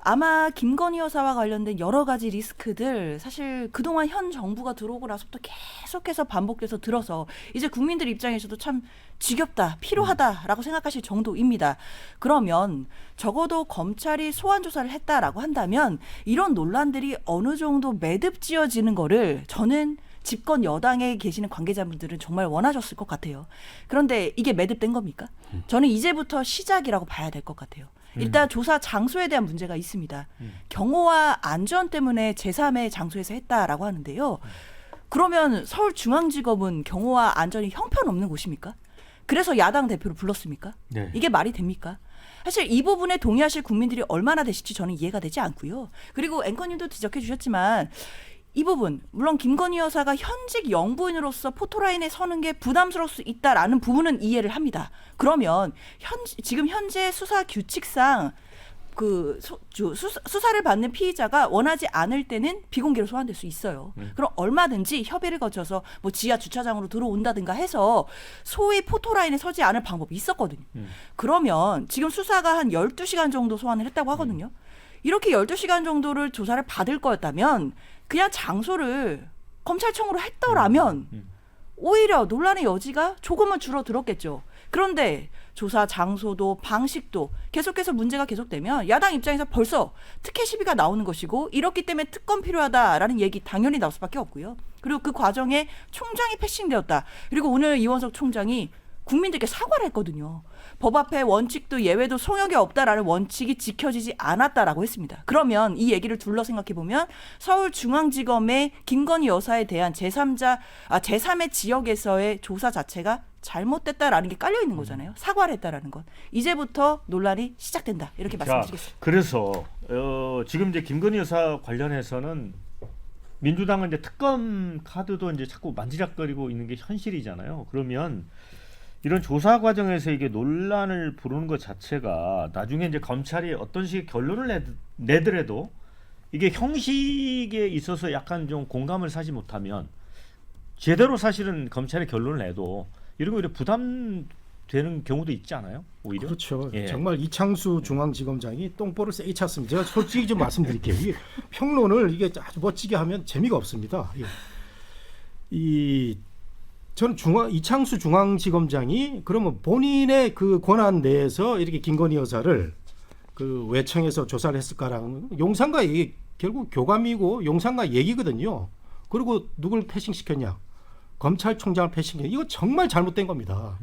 아마 김건희 여사와 관련된 여러 가지 리스크들 사실 그동안 현 정부가 들어오고 나서부터 계속해서 반복돼서 들어서 이제 국민들 입장에서도 참 지겹다, 필요하다라고 생각하실 정도입니다. 그러면 적어도 검찰이 소환 조사를 했다라고 한다면 이런 논란들이 어느 정도 매듭지어지는 거를 저는 집권 여당에 계시는 관계자분들은 정말 원하셨을 것 같아요. 그런데 이게 매듭된 겁니까? 저는 이제부터 시작이라고 봐야 될 것 같아요. 일단 조사 장소에 대한 문제가 있습니다. 경호와 안전 때문에 제3의 장소에서 했다라고 하는데요. 그러면 서울중앙지검은 경호와 안전이 형편없는 곳입니까? 그래서 야당 대표를 불렀습니까? 네. 이게 말이 됩니까? 사실 이 부분에 동의하실 국민들이 얼마나 되실지 저는 이해가 되지 않고요. 그리고 앵커님도 지적해 주셨지만 이 부분, 물론 김건희 여사가 현직 영부인으로서 포토라인에 서는 게 부담스러울 수 있다라는 부분은 이해를 합니다. 그러면 지금 현재 수사 규칙상 그 수사를 받는 피의자가 원하지 않을 때는 비공개로 소환될 수 있어요. 그럼 얼마든지 협의를 거쳐서 뭐 지하 주차장으로 들어온다든가 해서 소위 포토라인에 서지 않을 방법이 있었거든요. 그러면 지금 수사가 한 12시간 정도 소환을 했다고 하거든요. 이렇게 12시간 정도를 조사를 받을 거였다면 그냥 장소를 검찰청으로 했더라면 오히려 논란의 여지가 조금은 줄어들었겠죠. 그런데 조사 장소도 방식도 계속해서 문제가 계속되면 야당 입장에서 벌써 특혜 시비가 나오는 것이고 이렇기 때문에 특검 필요하다라는 얘기 당연히 나올 수밖에 없고요. 그리고 그 과정에 총장이 패싱되었다. 그리고 오늘 이원석 총장이 국민들께 사과를 했거든요. 법 앞에 원칙도 예외도 성역이 없다라는 원칙이 지켜지지 않았다라고 했습니다. 그러면 이 얘기를 둘러 생각해보면 서울중앙지검의 김건희 여사에 대한 제3의 지역에서의 조사 자체가 잘못됐다라는 게 깔려있는 거잖아요. 사과를 했다라는 것. 이제부터 논란이 시작된다. 이렇게 말씀드리겠습니다. 그래서 지금 이제 김건희 여사 관련해서는 민주당은 이제 특검 카드도 이제 자꾸 만지작거리고 있는 게 현실이잖아요. 그러면 이런 조사 과정에서 이게 논란을 부르는 것 자체가 나중에 이제 검찰이 어떤 식의 결론을 내더라도 이게 형식에 있어서 약간 좀 공감을 사지 못하면 제대로 사실은 검찰이 결론을 내도 이런 거 오히려 부담되는 경우도 있지 않아요? 오히려? 그렇죠. 예. 정말 이창수 중앙지검장이 똥볼을 세게 찼습니다. 제가 솔직히 좀 말씀드릴게요. 이게 평론을 이게 아주 멋지게 하면 재미가 없습니다. 저는 이창수 중앙지검장이 그러면 본인의 그 권한 내에서 이렇게 김건희 여사를 그 외청에서 조사를 했을까라는 용산과 이게 결국 교감이고 용산과 얘기거든요. 그리고 누굴 패싱시켰냐? 검찰총장을 패싱시켰냐? 이거 정말 잘못된 겁니다.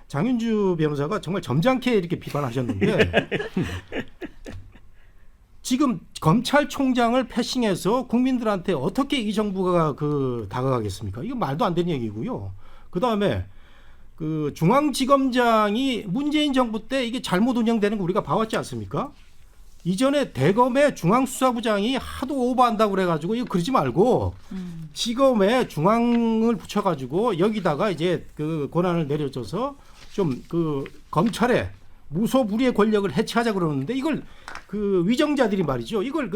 장윤주 변호사가 정말 점잖게 이렇게 비판하셨는데 지금 검찰총장을 패싱해서 국민들한테 어떻게 이 정부가 다가가겠습니까? 이거 말도 안 되는 얘기고요. 그 다음에 그 중앙지검장이 문재인 정부 때 이게 잘못 운영되는 거 우리가 봐왔지 않습니까? 이전에 대검의 중앙수사부장이 하도 오버한다고 그래가지고 이거 그러지 말고 지검에 중앙을 붙여가지고 여기다가 이제 그 권한을 내려줘서 좀 그 검찰에 무소불위의 권력을 해체하자 그러는데 이걸 그 위정자들이 말이죠. 이걸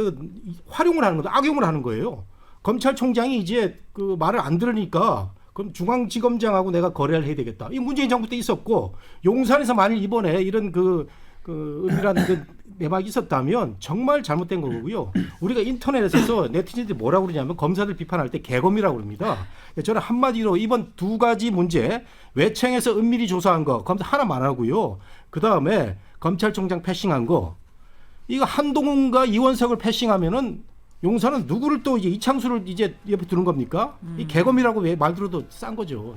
활용을 하는 거다. 악용을 하는 거예요. 검찰총장이 이제 그 말을 안 들으니까 그럼 중앙지검장하고 내가 거래를 해야 되겠다. 이 문재인 정부 때 있었고 용산에서 만일 이번에 이런 은밀한 내막이 있었다면 정말 잘못된 거고요. 우리가 인터넷에서 네티즌들이 뭐라고 그러냐면 검사들 비판할 때 개검이라고 그럽니다. 저는 한마디로 이번 두 가지 문제 외청에서 은밀히 조사한 거 검사 하나만 하고요. 그다음에 검찰총장 패싱한 거 이거 한동훈과 이원석을 패싱하면은 용산은 누구를 또 이제 이창수를 이제 옆에 두는 겁니까? 이 개검이라고 왜 말 들어도 싼 거죠.